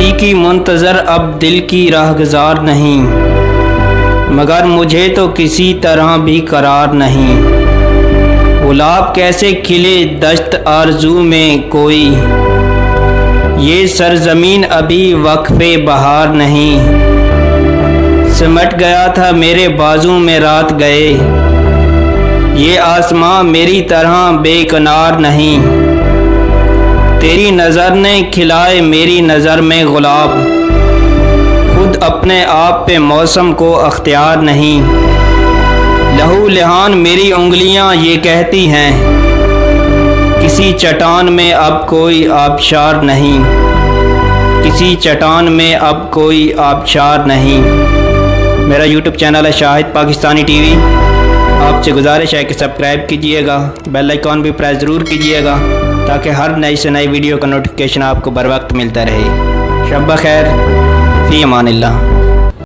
کسی کی منتظر اب دل کی راہگزار نہیں، مگر مجھے تو کسی طرح بھی قرار نہیں۔ گلاب کیسے کھلے دشت آرزو میں کوئی، یہ سرزمین ابھی وقف بہار نہیں۔ سمٹ گیا تھا میرے بازو میں رات گئے، یہ آسماں میری طرح بے کنار نہیں۔ تیری نظر نے کھلائے میری نظر میں گلاب، خود اپنے آپ پہ موسم کو اختیار نہیں۔ لہو لہان میری انگلیاں یہ کہتی ہیں، کسی چٹان میں اب کوئی آبشار نہیں، کسی چٹان میں اب کوئی آبشار نہیں۔ میرا یوٹیوب چینل ہے شاہد پاکستانی ٹی وی، آپ سے گزارش ہے کہ سبسکرائب کیجئے گا، بیل آئیکن بھی پریس ضرور کیجئے گا تاکہ ہر نئی سے نئی ویڈیو کا نوٹیفیکیشن آپ کو بر وقت ملتا رہے۔ شب بخیر، فی امان اللہ۔